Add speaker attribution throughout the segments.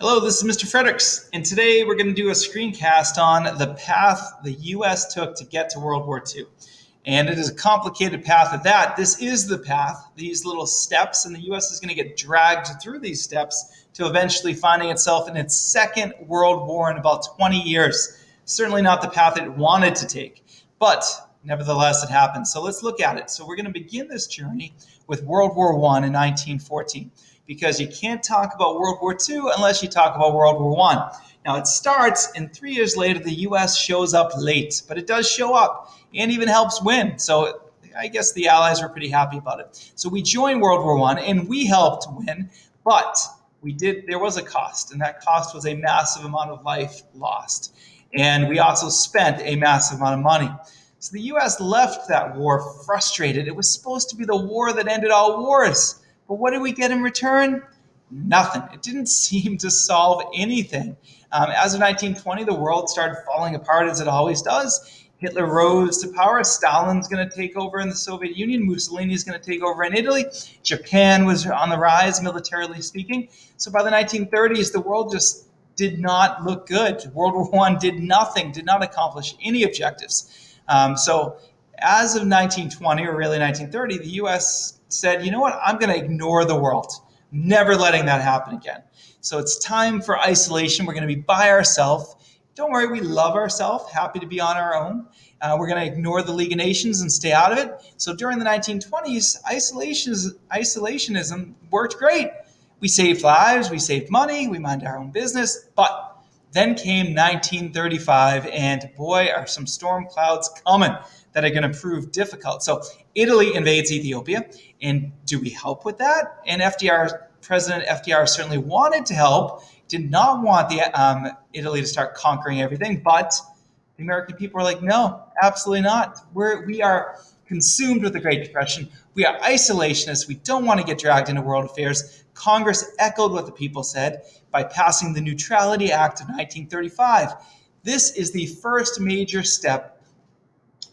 Speaker 1: Hello, this is Mr. Fredericks, and today we're going to do a screencast on the path the U.S. took to get to World War II. And it is a complicated path at that. This is the path, these little steps, and the U.S. is going to get dragged through these steps to eventually finding itself in its second World War in about 20 years. Certainly not the path it wanted to take, but nevertheless it happened. So let's look at it. So we're going to begin this journey with World War I in 1914. Because you can't talk about World War II unless you talk about World War I. Now, it starts, and 3 years later, the U.S. shows up late, but it does show up and even helps win. So I guess the Allies were pretty happy about it. So we joined World War I, and we helped win, but there was a cost, and that cost was a massive amount of life lost. And we also spent a massive amount of money. So the U.S. left that war frustrated. It was supposed to be the war that ended all wars. But what did we get in return? Nothing. It didn't seem to solve anything. As of 1920, the world started falling apart as it always does. Hitler rose to power. Stalin's going to take over in the Soviet Union. Mussolini's going to take over in Italy. Japan was on the rise, militarily speaking. So by the 1930s, the world just did not look good. World War I did nothing, did not accomplish any objectives. So as of 1920, or really 1930, the U.S. said, you know what, I'm going to ignore the world, never letting that happen again. So it's time for isolation. We're going to be by ourselves. Don't worry, we love ourselves, happy to be on our own. We're going to ignore the League of Nations and stay out of it. So during the 1920s, isolationism worked great. We saved lives, we saved money, we minded our own business, but then came 1935, and boy, are some storm clouds coming that are going to prove difficult. So Italy invades Ethiopia, and do we help with that? And President FDR certainly wanted to help, did not want Italy to start conquering everything, but the American people were like, no, absolutely not. We are consumed with the Great Depression. We are isolationists. We don't want to get dragged into world affairs. Congress echoed what the people said by passing the Neutrality Act of 1935. This is the first major step.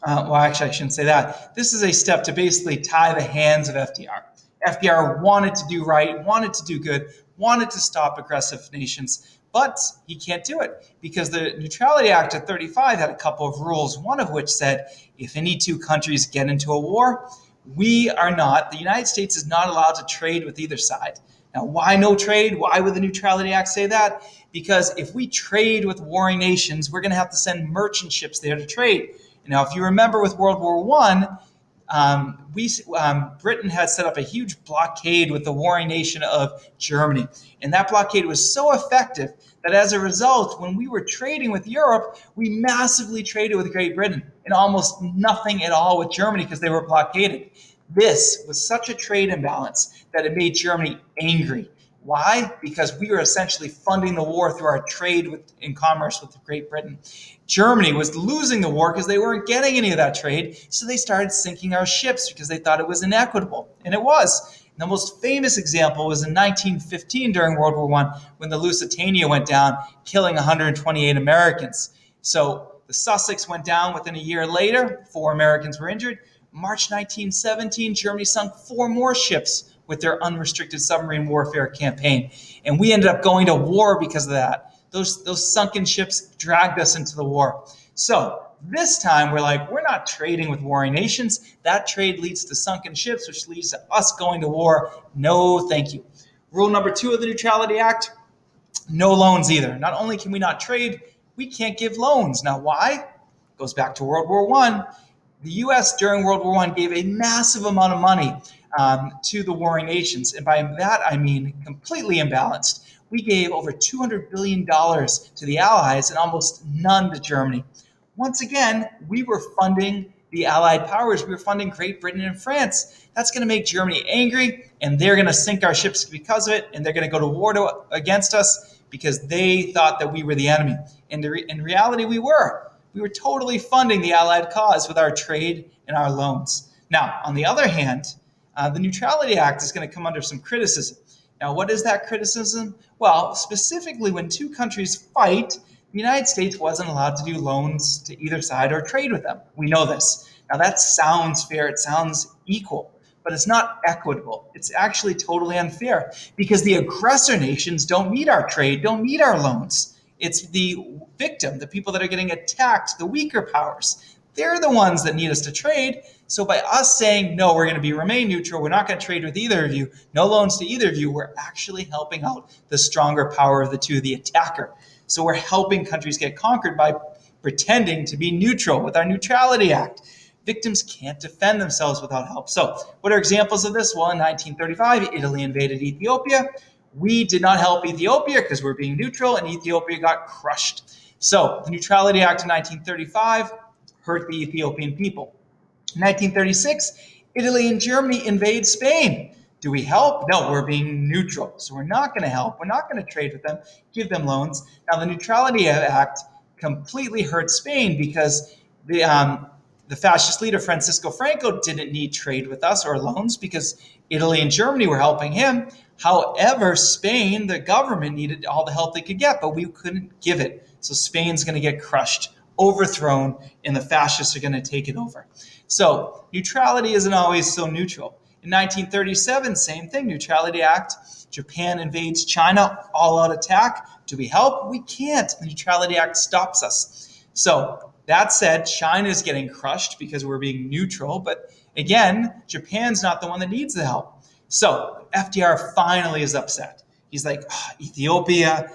Speaker 1: Actually, I shouldn't say that. This is a step to basically tie the hands of FDR. FDR wanted to do right, wanted to do good, wanted to stop aggressive nations, but he can't do it because the Neutrality Act of 35 had a couple of rules, one of which said if any two countries get into a war, the United States is not allowed to trade with either side. Now, why no trade? Why would the Neutrality Act say that? Because if we trade with warring nations, we're going to have to send merchant ships there to trade. Now, if you remember with World War I, Britain had set up a huge blockade with the warring nation of Germany. And that blockade was so effective that as a result, when we were trading with Europe, we massively traded with Great Britain and almost nothing at all with Germany because they were blockaded. This was such a trade imbalance that it made Germany angry. Why? Because we were essentially funding the war through our trade in commerce with Great Britain. Germany was losing the war because they weren't getting any of that trade, so they started sinking our ships because they thought it was inequitable, and it was. And the most famous example was in 1915 during World War I when the Lusitania went down, killing 128 Americans. So the Sussex went down within a year later. 4 Americans were injured. March 1917, Germany sunk 4 more ships with their unrestricted submarine warfare campaign. And we ended up going to war because of that. Those sunken ships dragged us into the war. So this time we're not trading with warring nations. That trade leads to sunken ships, which leads to us going to war. No, thank you. Rule number 2 of the Neutrality Act, no loans either. Not only can we not trade, we can't give loans. Now, why? Goes back to World War I. The U.S. during World War I gave a massive amount of money to the warring nations. And by that, I mean completely imbalanced. We gave over $200 billion to the Allies and almost none to Germany. Once again, we were funding the Allied powers. We were funding Great Britain and France. That's going to make Germany angry, and they're going to sink our ships because of it, and they're going to go to war against us because they thought that we were the enemy. And in reality, we were. We were totally funding the Allied cause with our trade and our loans. Now, on the other hand, the Neutrality Act is going to come under some criticism. Now, what is that criticism? Well, specifically when two countries fight, the United States wasn't allowed to do loans to either side or trade with them. We know this. Now, that sounds fair. It sounds equal. but it's not equitable. It's actually totally unfair because the aggressor nations don't need our trade, don't need our loans. It's the victim, the people that are getting attacked, the weaker powers. They're the ones that need us to trade. So by us saying, no, we're going to remain neutral, we're not going to trade with either of you, no loans to either of you, we're actually helping out the stronger power of the two, the attacker. So we're helping countries get conquered by pretending to be neutral with our Neutrality Act. Victims can't defend themselves without help. So what are examples of this? Well, in 1935, Italy invaded Ethiopia. We did not help Ethiopia because we're being neutral, and Ethiopia got crushed. So the Neutrality Act of 1935 hurt the Ethiopian people. In 1936, Italy and Germany invade Spain. Do we help? No, we're being neutral. So we're not going to help. We're not going to trade with them, give them loans. Now, the Neutrality Act completely hurt Spain because the fascist leader Francisco Franco didn't need trade with us or loans because Italy and Germany were helping him. However, Spain, the government, needed all the help they could get, but we couldn't give it. So Spain's going to get crushed, overthrown, and the fascists are going to take it over. So neutrality isn't always so neutral. In 1937, same thing, Neutrality Act. Japan invades China, all-out attack. Do we help? We can't. The Neutrality Act stops us. So that said, China is getting crushed because we're being neutral. But again, Japan's not the one that needs the help. So FDR finally is upset. He's like, Ethiopia,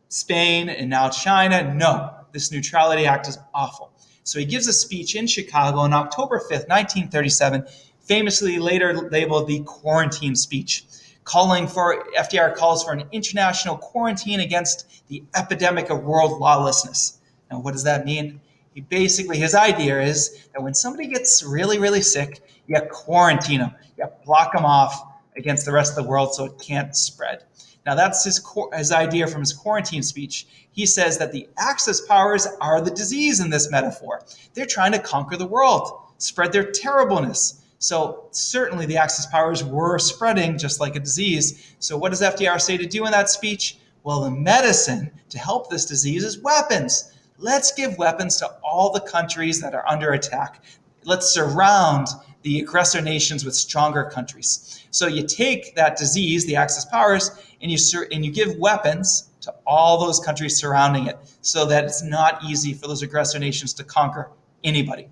Speaker 1: Spain, and now China. No, this Neutrality Act is awful. So he gives a speech in Chicago on October 5th, 1937, famously later labeled the quarantine speech, FDR calls for an international quarantine against the epidemic of world lawlessness. Now, what does that mean? His idea is that when somebody gets really, really sick, you quarantine them, you block them off against the rest of the world so it can't spread. Now, that's his idea from his quarantine speech. He says that the Axis powers are the disease in this metaphor. They're trying to conquer the world, spread their terribleness. So certainly the Axis powers were spreading just like a disease. So what does FDR say to do in that speech? Well, the medicine to help this disease is weapons. Let's give weapons to all the countries that are under attack. Let's surround the aggressor nations with stronger countries. So you take that disease, the Axis powers, and you give weapons to all those countries surrounding it so that it's not easy for those aggressor nations to conquer anybody.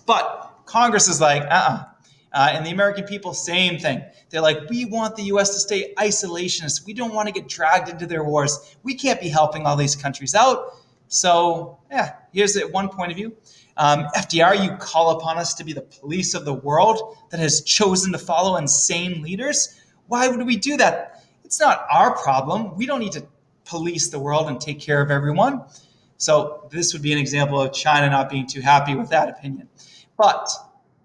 Speaker 1: But Congress is like, and the American people, same thing. They're like, we want the U.S. to stay isolationist. We don't want to get dragged into their wars. We can't be helping all these countries out. So, here's one point of view. FDR, you call upon us to be the police of the world that has chosen to follow insane leaders. Why would we do that? It's not our problem. We don't need to police the world and take care of everyone. So this would be an example of China not being too happy with that opinion. But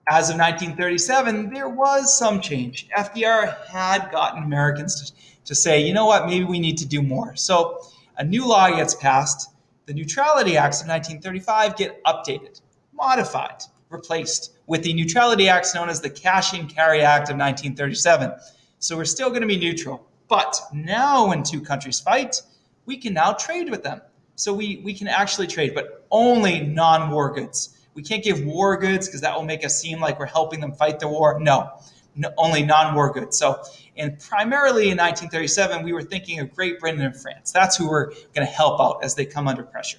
Speaker 1: as of 1937, there was some change. FDR had gotten Americans to say, you know what, maybe we need to do more. So a new law gets passed. The Neutrality Acts of 1935 get updated, modified, replaced with the Neutrality Acts known as the Cash and Carry Act of 1937. So we're still going to be neutral. But now when two countries fight, we can now trade with them. So we can actually trade, but only non-war goods. We can't give war goods because that will make us seem like we're helping them fight the war. No, only non-war goods. So, and primarily in 1937, we were thinking of Great Britain and France. That's who we're going to help out as they come under pressure.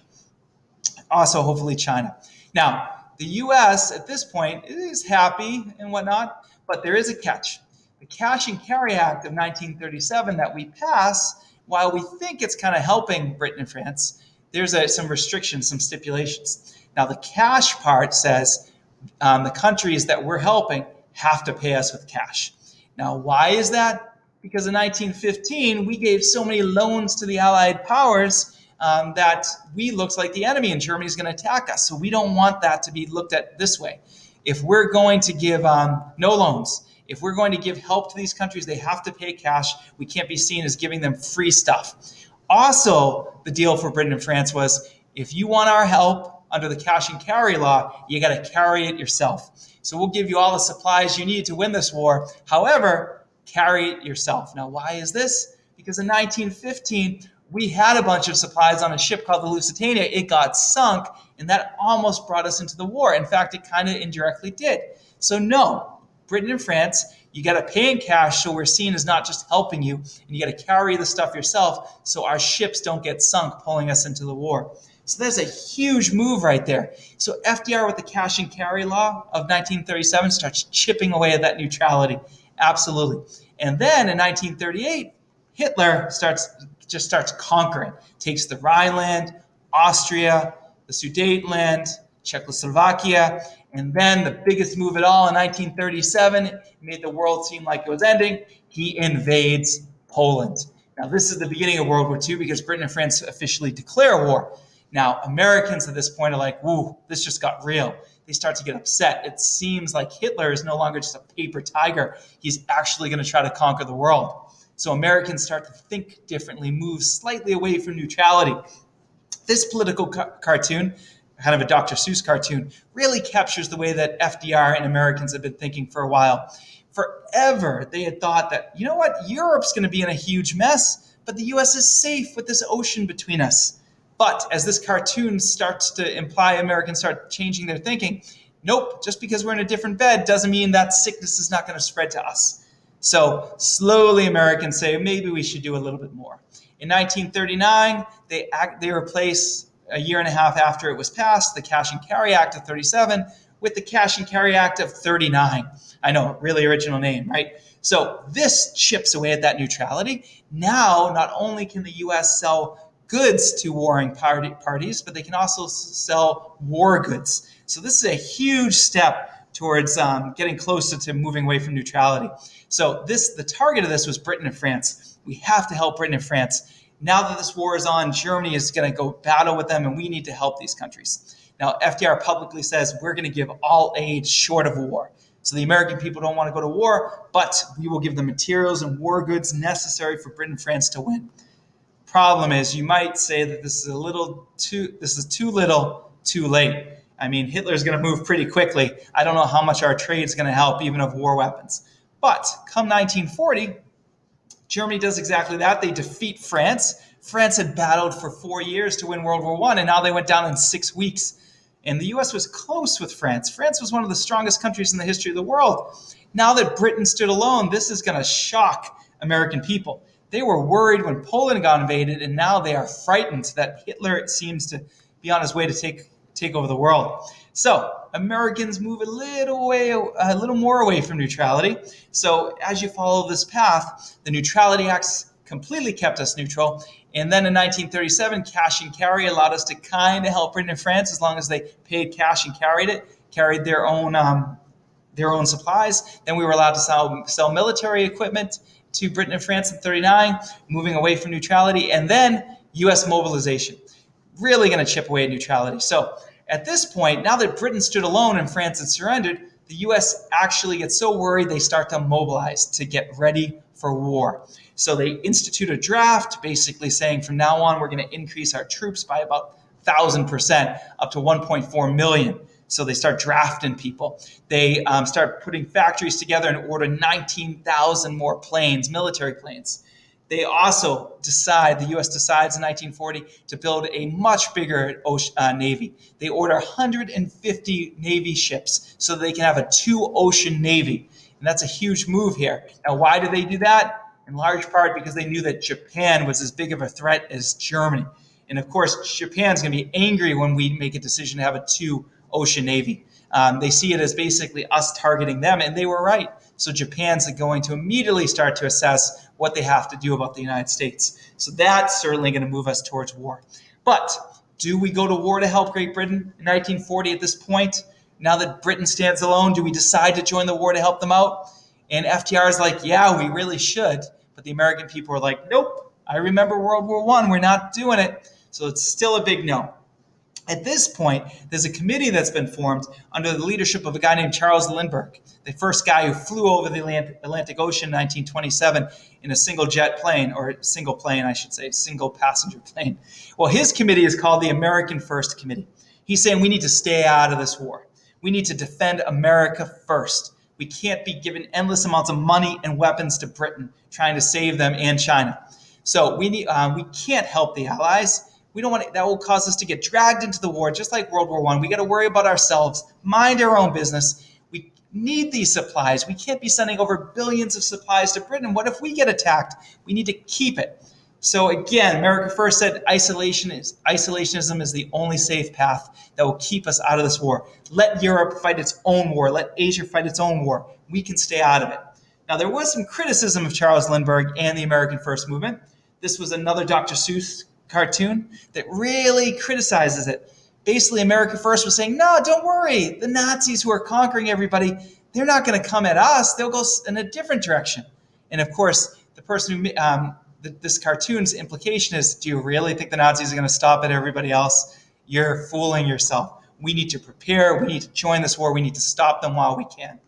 Speaker 1: Also, hopefully China. Now, the U.S. at this point is happy and whatnot, but there is a catch. The Cash and Carry Act of 1937 that we pass, while we think it's kind of helping Britain and France, there's some restrictions, some stipulations. Now, the cash part says the countries that we're helping have to pay us with cash. Now, why is that? Because in 1915, we gave so many loans to the Allied powers that we looked like the enemy and Germany is going to attack us. So we don't want that to be looked at this way. If we're going to give no loans, if we're going to give help to these countries, they have to pay cash. We can't be seen as giving them free stuff. Also, the deal for Britain and France was, if you want our help under the cash and carry law, you got to carry it yourself. So we'll give you all the supplies you need to win this war. However, carry it yourself. Now, why is this? Because in 1915, we had a bunch of supplies on a ship called the Lusitania. It got sunk, and that almost brought us into the war. In fact, it kind of indirectly did. So no, Britain and France, you got to pay in cash, so we're seen as not just helping you, and you got to carry the stuff yourself so our ships don't get sunk, pulling us into the war. So there's a huge move right there. So FDR with the cash and carry law of 1937 starts chipping away at that neutrality. Absolutely. And then in 1938, Hitler starts conquering, takes the Rhineland, Austria, the Sudetenland, Czechoslovakia, and then the biggest move at all in 1937 made the world seem like it was ending. He invades Poland. Now, this is the beginning of World War II because Britain and France officially declare war. Now, Americans at this point are like, woo, this just got real. They start to get upset. It seems like Hitler is no longer just a paper tiger. He's actually going to try to conquer the world. So Americans start to think differently, move slightly away from neutrality. This political cartoon, kind of a Dr. Seuss cartoon, really captures the way that FDR and Americans have been thinking for a while. Forever, they had thought that, you know what, Europe's going to be in a huge mess, but the US is safe with this ocean between us. But as this cartoon starts to imply, Americans start changing their thinking. Nope, just because we're in a different bed doesn't mean that sickness is not going to spread to us. So slowly Americans say, maybe we should do a little bit more. In 1939, they replace, a year and a half after it was passed, the Cash and Carry Act of 37 with the Cash and Carry Act of 39. I know, really original name, right? So this chips away at that neutrality. Now, not only can the U.S. sell goods to warring parties, but they can also sell war goods. So this is a huge step towards getting closer to moving away from neutrality. So the target of this was Britain and France. We have to help Britain and France. Now that this war is on, Germany is going to go battle with them, and we need to help these countries. Now, FDR publicly says we're going to give all aid short of war. So the American people don't want to go to war, but we will give them materials and war goods necessary for Britain and France to win. Problem is, you might say that this is too little, too late. I mean, Hitler's going to move pretty quickly. I don't know how much our trade is going to help, even of war weapons. But come 1940, Germany does exactly that. They defeat France. France had battled for 4 years to win World War I, and now they went down in 6 weeks. And the U.S. was close with France. France was one of the strongest countries in the history of the world. Now that Britain stood alone, this is going to shock American people. They were worried when Poland got invaded, and now they are frightened that Hitler seems to be on his way to take over the world. So Americans move a little more away from neutrality. So as you follow this path, the Neutrality Acts completely kept us neutral. And then in 1937, cash and carry allowed us to kind of help Britain and France as long as they paid cash and carried their own supplies. Then we were allowed to sell military equipment to Britain and France in 39, moving away from neutrality. And then U.S. mobilization, really going to chip away at neutrality. So at this point, now that Britain stood alone and France had surrendered, the U.S. actually gets so worried they start to mobilize to get ready for war. So they institute a draft, basically saying from now on, we're going to increase our troops by about 1,000%, up to 1.4 million. So they start drafting people. They start putting factories together and order 19,000 more planes, military planes. They also the U.S. decides in 1940 to build a much bigger Navy. They order 150 Navy ships so they can have a 2-ocean Navy. And that's a huge move here. Now, why do they do that? In large part because they knew that Japan was as big of a threat as Germany. And of course, Japan's going to be angry when we make a decision to have a 2-ocean Navy. They see it as basically us targeting them, and they were right. So Japan's going to immediately start to assess what they have to do about the United States. So that's certainly going to move us towards war. But do we go to war to help Great Britain in 1940 at this point? Now that Britain stands alone, do we decide to join the war to help them out? And FDR is like, yeah, we really should. But the American people are like, nope, I remember World War I, we're not doing it. So it's still a big no. At this point, there's a committee that's been formed under the leadership of a guy named Charles Lindbergh, the first guy who flew over the Atlantic Ocean in 1927 in a single passenger plane. Well, his committee is called the American First Committee. He's saying we need to stay out of this war. We need to defend America first. We can't be giving endless amounts of money and weapons to Britain, trying to save them and China. So we can't help the Allies. We don't want that will cause us to get dragged into the war, just like World War I. We got to worry about ourselves, mind our own business. need these supplies. We can't be sending over billions of supplies to Britain. What if we get attacked? We need to keep it. So again, America First said isolationism is the only safe path that will keep us out of this war. Let Europe fight its own war. Let Asia fight its own war. We can stay out of it. Now, there was some criticism of Charles Lindbergh and the American First Movement. This was another Dr. Seuss cartoon that really criticizes it. Basically, America First was saying, no, don't worry. The Nazis who are conquering everybody, they're not going to come at us. They'll go in a different direction. And of course, the person who this cartoon's implication is, do you really think the Nazis are going to stop at everybody else? You're fooling yourself. We need to prepare. We need to join this war. We need to stop them while we can.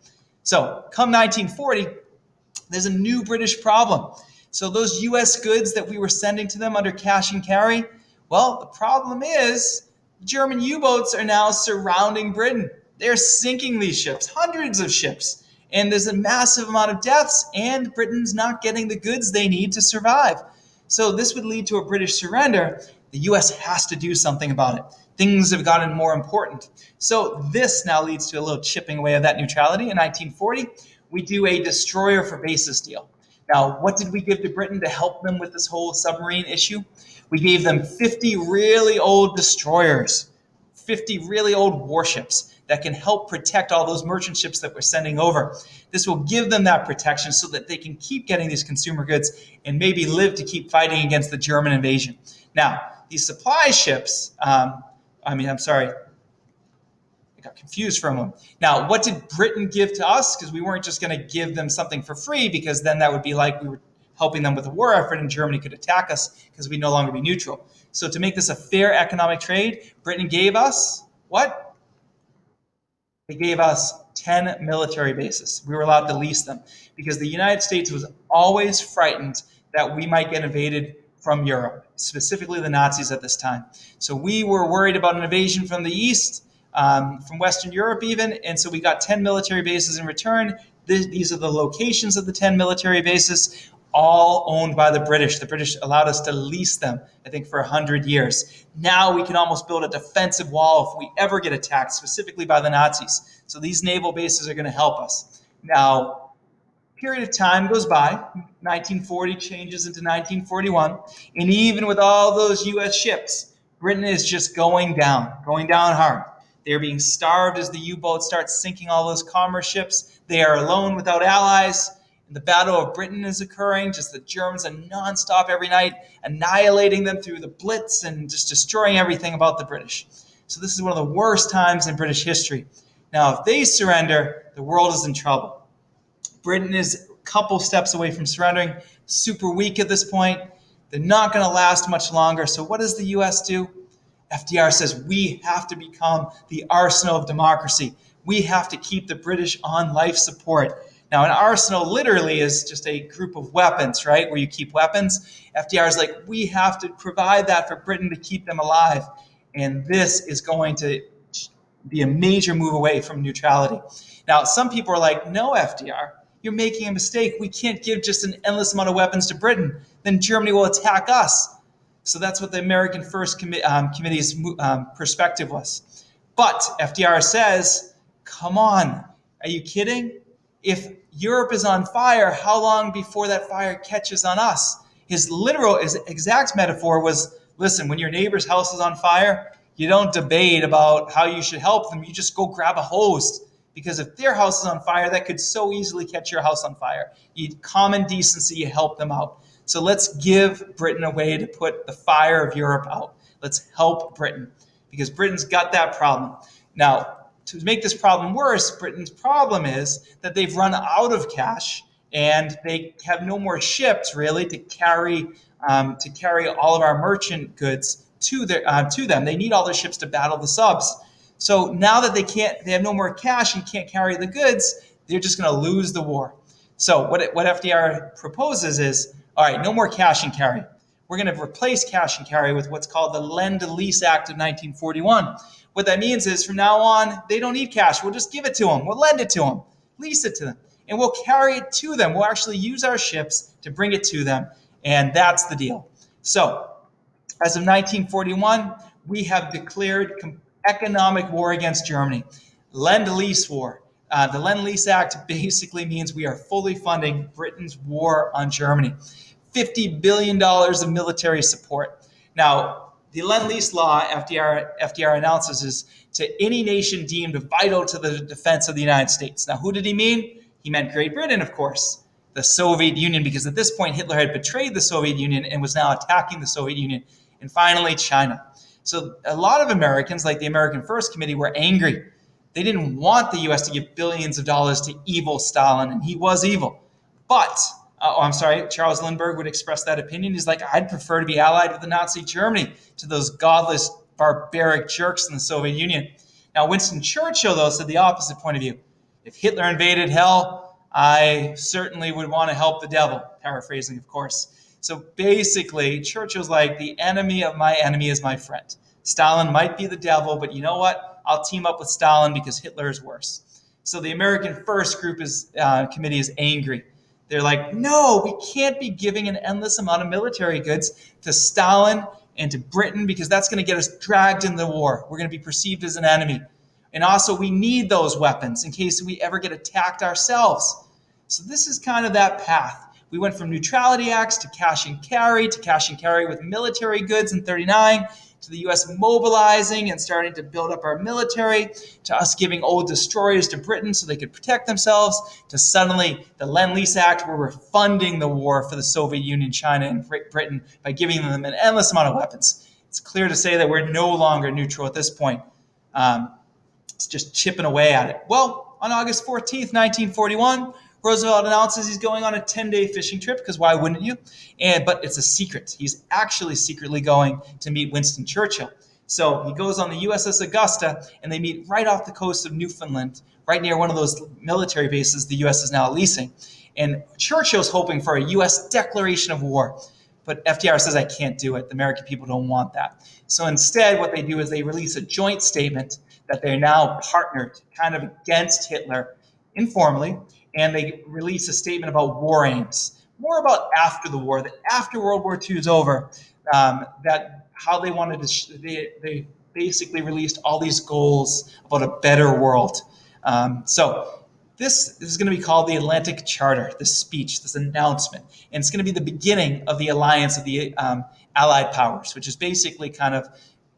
Speaker 1: So come 1940, there's a new British problem. So those U.S. goods that we were sending to them under cash and carry, well, the problem is German U-boats are now surrounding Britain. They're sinking these ships, hundreds of ships. And there's a massive amount of deaths, and Britain's not getting the goods they need to survive. So this would lead to a British surrender. The U.S. has to do something about it. Things have gotten more important. So this now leads to a little chipping away of that neutrality. In 1940, we do a destroyer for bases deal. Now, what did we give to Britain to help them with this whole submarine issue? We gave them 50 really old destroyers, 50 really old warships that can help protect all those merchant ships that we're sending over. This will give them that protection so that they can keep getting these consumer goods and maybe live to keep fighting against the German invasion. Now, these supply ships, I got confused for a moment. Now, what did Britain give to us? Because we weren't just going to give them something for free, because then that would be like we were helping them with a war effort and Germany could attack us because we'd no longer be neutral. So to make this a fair economic trade, Britain gave us what? They gave us 10 military bases. We were allowed to lease them because the United States was always frightened that we might get invaded from Europe, specifically the Nazis at this time. So we were worried about an invasion from the east, from Western Europe even, and so we got 10 military bases in return. These are the locations of the 10 military bases, all owned by the British. The British allowed us to lease them, I think, for 100 years. Now we can almost build a defensive wall if we ever get attacked, specifically by the Nazis. So these naval bases are going to help us. Now, period of time goes by. 1940 changes into 1941. And even with all those U.S. ships, Britain is just going down hard. They're being starved as the U-boats start sinking all those commerce ships. They are alone without allies. The Battle of Britain is occurring. Just the Germans are nonstop every night, annihilating them through the Blitz and just destroying everything about the British. So this is one of the worst times in British history. Now, if they surrender, the world is in trouble. Britain is a couple steps away from surrendering, super weak at this point. They're not going to last much longer. So what does the U.S. do? FDR says we have to become the arsenal of democracy. We have to keep the British on life support. Now, an arsenal literally is just a group of weapons, right, where you keep weapons. FDR is like, we have to provide that for Britain to keep them alive. And this is going to be a major move away from neutrality. Now, some people are like, no, FDR, you're making a mistake. We can't give just an endless amount of weapons to Britain. Then Germany will attack us. So that's what the American First Committee's perspective was. But FDR says, come on, are you kidding? If Europe is on fire, how long before that fire catches on us? His exact metaphor was, listen, when your neighbor's house is on fire, you don't debate about how you should help them. You just go grab a hose. Because if their house is on fire, that could so easily catch your house on fire. You common decency, you help them out. So let's give Britain a way to put the fire of Europe out. Let's help Britain, because Britain's got that problem. Now, to make this problem worse, Britain's problem is that they've run out of cash and they have no more ships really to carry all of our merchant goods to them. They need all their ships to battle the subs. So now that they have no more cash and can't carry the goods, they're just going to lose the war. So what FDR proposes is, all right, no more cash and carry. We're going to replace cash and carry with what's called the Lend-Lease Act of 1941. What that means is from now on, they don't need cash. We'll just give it to them. We'll lend it to them, lease it to them, and we'll carry it to them. We'll actually use our ships to bring it to them, and that's the deal. So as of 1941, we have declared economic war against Germany. Lend-Lease war. The Lend-Lease Act basically means we are fully funding Britain's war on Germany. $50 billion of military support. Now, the Lend-Lease law, FDR announces, is to any nation deemed vital to the defense of the United States. Now, who did he mean? He meant Great Britain, of course, the Soviet Union, because at this point Hitler had betrayed the Soviet Union and was now attacking the Soviet Union. And finally, China. So a lot of Americans, like the American First Committee, were angry. They didn't want the U.S. to give billions of dollars to evil Stalin, and he was evil. But, Charles Lindbergh would express that opinion. He's like, I'd prefer to be allied with the Nazi Germany to those godless, barbaric jerks in the Soviet Union. Now, Winston Churchill, though, said the opposite point of view. If Hitler invaded hell, I certainly would want to help the devil, paraphrasing, of course. So basically, Churchill's like, the enemy of my enemy is my friend. Stalin might be the devil, but you know what? I'll team up with Stalin because Hitler is worse. So the American First Committee is angry. They're like, no, we can't be giving an endless amount of military goods to Stalin and to Britain because that's going to get us dragged into the war. We're going to be perceived as an enemy. And also, we need those weapons in case we ever get attacked ourselves. So this is kind of that path. We went from neutrality acts to cash and carry with military goods in 1939, to the U.S. mobilizing and starting to build up our military, to us giving old destroyers to Britain so they could protect themselves, to suddenly the Lend-Lease Act where we're funding the war for the Soviet Union, China, and Britain by giving them an endless amount of weapons. It's clear to say that we're no longer neutral at this point. It's just chipping away at it. Well, on August 14th, 1941, Roosevelt announces he's going on a 10-day fishing trip, because why wouldn't you? But it's a secret. He's actually secretly going to meet Winston Churchill. So he goes on the USS Augusta, and they meet right off the coast of Newfoundland, right near one of those military bases the U.S. is now leasing. And Churchill's hoping for a U.S. declaration of war. But FDR says, I can't do it. The American people don't want that. So instead, what they do is they release a joint statement that they're now partnered kind of against Hitler informally, and they release a statement about war aims, more about after the war, that after World War II is over, that how they wanted to, they basically released all these goals about a better world. So this is going to be called the Atlantic Charter, this speech, this announcement, and it's going to be the beginning of the alliance of the Allied powers, which is basically kind of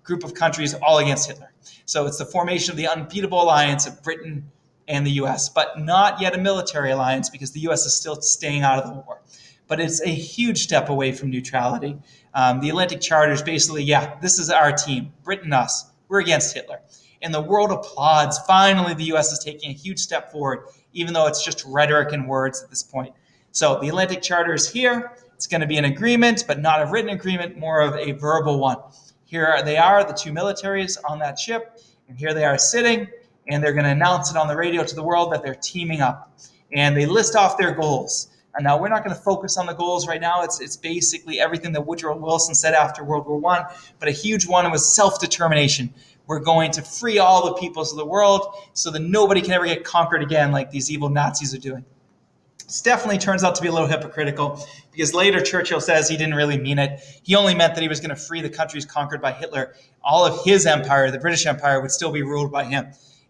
Speaker 1: group of countries all against Hitler. So it's the formation of the unbeatable alliance of Britain and the U.S., but not yet a military alliance because the U.S. is still staying out of the war. But it's a huge step away from neutrality. The Atlantic Charter is basically, this is our team, Britain, us. We're against Hitler. And the world applauds. Finally, the U.S. is taking a huge step forward, even though it's just rhetoric and words at this point. So the Atlantic Charter is here. It's going to be an agreement, but not a written agreement, more of a verbal one. Here they are, the two militaries on that ship, and here they are sitting, and they're going to announce it on the radio to the world that they're teaming up. And they list off their goals. And now we're not going to focus on the goals right now. It's basically everything that Woodrow Wilson said after World War I, but a huge one was self-determination. We're going to free all the peoples of the world so that nobody can ever get conquered again like these evil Nazis are doing. This definitely turns out to be a little hypocritical, because later Churchill says he didn't really mean it. He only meant that he was going to free the countries conquered by Hitler. All of his empire, the British Empire, would still be ruled by him.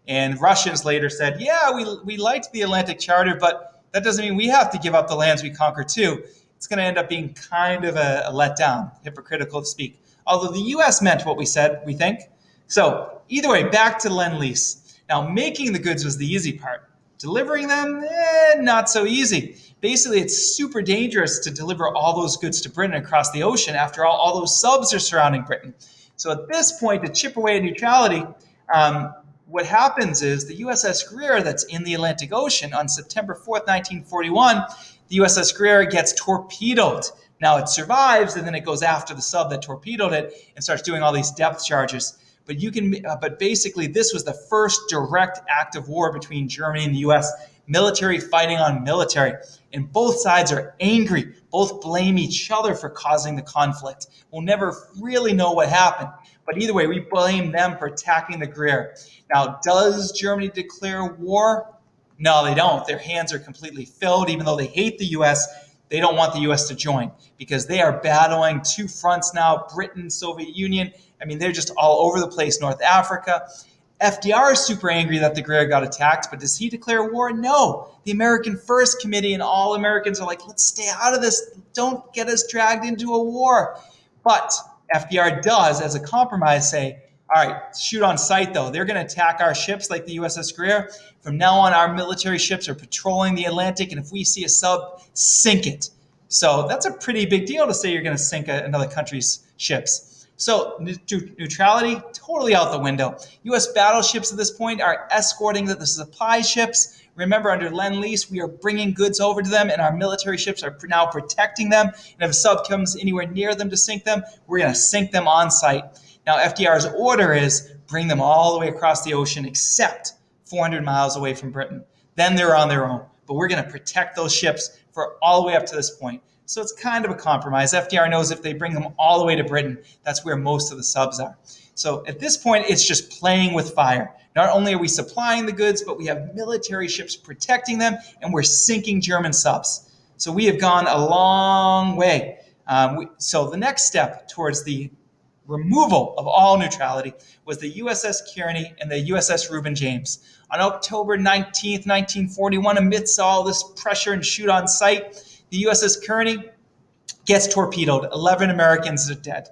Speaker 1: And Russians later said, we liked the Atlantic Charter, but that doesn't mean we have to give up the lands we conquered too. It's going to end up being kind of a letdown, hypocritical to speak. Although the U.S. meant what we said, we think. So either way, back to Lend-Lease. Now, making the goods was the easy part. Delivering them, not so easy. Basically, it's super dangerous to deliver all those goods to Britain across the ocean. After all those subs are surrounding Britain. So at this point, to chip away at neutrality, what happens is the USS Greer that's in the Atlantic Ocean on September 4th, 1941, the USS Greer gets torpedoed. Now it survives, and then it goes after the sub that torpedoed it and starts doing all these depth charges. But basically, this was the first direct act of war between Germany and the U.S., military fighting on military. And both sides are angry. Both blame each other for causing the conflict. We'll never really know what happened. But either way, we blame them for attacking the Greer. Now, does Germany declare war? No, they don't. Their hands are completely filled. Even though they hate the U.S., they don't want the U.S. to join, because they are battling two fronts now, Britain, Soviet Union. I mean, they're just all over the place, North Africa. FDR is super angry that the Greer got attacked, but does he declare war? No. The American First Committee and all Americans are like, let's stay out of this. Don't get us dragged into a war. But FDR does, as a compromise, say, all right, shoot on sight, though. They're going to attack our ships like the USS Greer. From now on, our military ships are patrolling the Atlantic, and if we see a sub, sink it. So that's a pretty big deal to say you're going to sink another country's ships. So neutrality, totally out the window. U.S. battleships at this point are escorting the supply ships. Remember, under Lend-Lease, we are bringing goods over to them, and our military ships are now protecting them. And if a sub comes anywhere near them to sink them, we're going to sink them on site. Now, FDR's order is bring them all the way across the ocean except 400 miles away from Britain. Then they're on their own. But we're going to protect those ships for all the way up to this point. So it's kind of a compromise. FDR knows if they bring them all the way to Britain, that's where most of the subs are. So at this point, it's just playing with fire. Not only are we supplying the goods, but we have military ships protecting them, and we're sinking German subs. So we have gone a long way. So the next step towards the removal of all neutrality was the USS Kearney and the USS Reuben James. On October 19th, 1941, amidst all this pressure and shoot on sight, the USS Kearney gets torpedoed. 11 Americans are dead.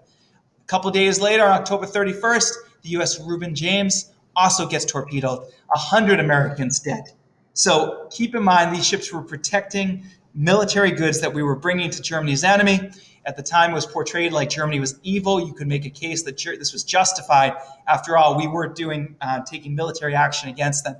Speaker 1: A couple days later, on October 31st, the US Reuben James also gets torpedoed. 100 Americans dead. So keep in mind, these ships were protecting military goods that we were bringing to Germany's enemy. At the time, it was portrayed like Germany was evil. You could make a case that this was justified. After all, we were taking military action against them.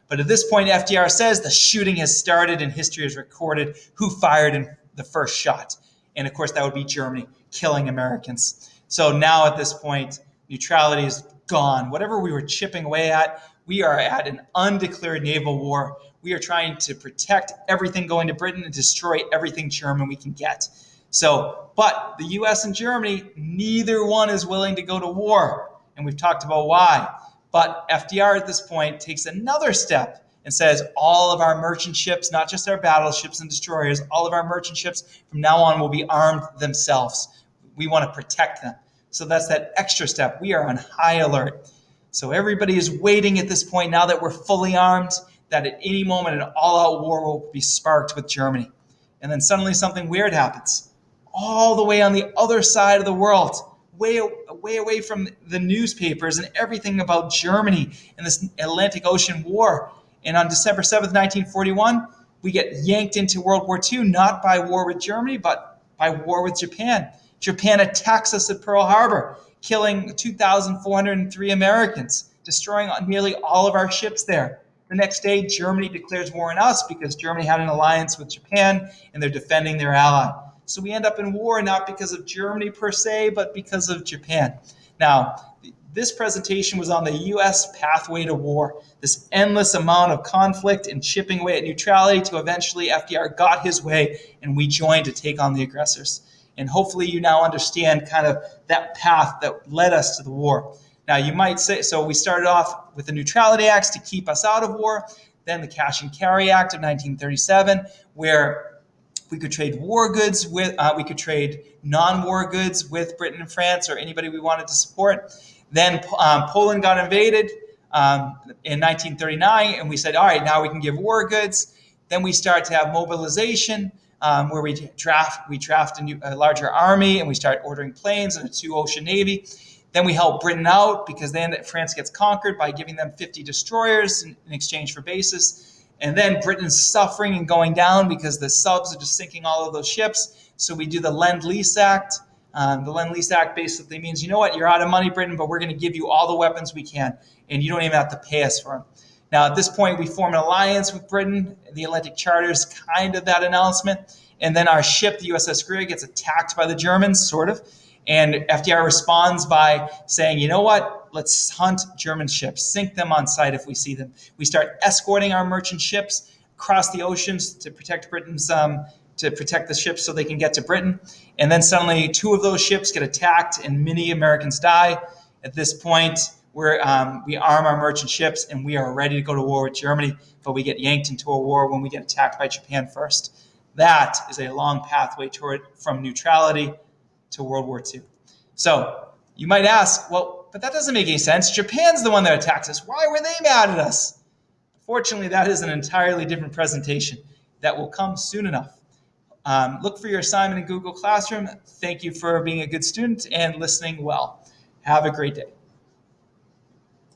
Speaker 1: But at this point, FDR says the shooting has started and history has recorded who fired in the first shot. And of course, that would be Germany, killing Americans. So now at this point, neutrality is gone. Whatever we were chipping away at, we are at an undeclared naval war. We are trying to protect everything going to Britain and destroy everything German we can get. So, but the US and Germany, neither one is willing to go to war. And we've talked about why. But FDR at this point takes another step and says all of our merchant ships, not just our battleships and destroyers, all of our merchant ships from now on will be armed themselves. We want to protect them. So that's that extra step. We are on high alert. So everybody is waiting at this point, now that we're fully armed, that at any moment an all-out war will be sparked with Germany. And then suddenly something weird happens. All the way on the other side of the world, way away from the newspapers and everything about Germany and this Atlantic Ocean War. And on December 7th, 1941, we get yanked into World War II, not by war with Germany, but by war with Japan. Japan attacks us at Pearl Harbor, killing 2,403 Americans, destroying nearly all of our ships there. The next day, Germany declares war on us because Germany had an alliance with Japan and they're defending their ally. So we end up in war not because of Germany per se, but because of Japan. Now, this presentation was on the U.S. pathway to war, this endless amount of conflict and chipping away at neutrality to eventually FDR got his way and we joined to take on the aggressors. And hopefully you now understand kind of that path that led us to the war. Now, you might say, so we started off with the Neutrality Acts to keep us out of war, then the Cash and Carry Act of 1937, where we could trade war goods with, we could trade non-war goods with Britain and France or anybody we wanted to support. Then Poland got invaded in 1939, and we said, all right, now we can give war goods. Then we start to have mobilization, where we draft a larger army, and we start ordering planes and a 2-ocean navy. Then we help Britain out because then France gets conquered by giving them 50 destroyers in exchange for bases. And then Britain's suffering and going down because the subs are just sinking all of those ships. So we do the Lend-Lease Act. The Lend-Lease Act basically means, you know what, you're out of money, Britain, but we're going to give you all the weapons we can, and you don't even have to pay us for them. Now, at this point, we form an alliance with Britain. The Atlantic Charter is kind of that announcement. And then our ship, the USS Greer, gets attacked by the Germans, sort of. And FDR responds by saying, you know what, let's hunt German ships, sink them on sight if we see them. We start escorting our merchant ships across the oceans to protect to protect the ships so they can get to Britain. And then suddenly 2 of those ships get attacked and many Americans die. At this point, we arm our merchant ships and we are ready to go to war with Germany, but we get yanked into a war when we get attacked by Japan first. That is a long pathway from neutrality to World War II. So you might ask, well, but that doesn't make any sense. Japan's the one that attacked us. Why were they mad at us? Fortunately, that is an entirely different presentation that will come soon enough. Look for your assignment in Google Classroom. Thank you for being a good student and listening well. Have a great day.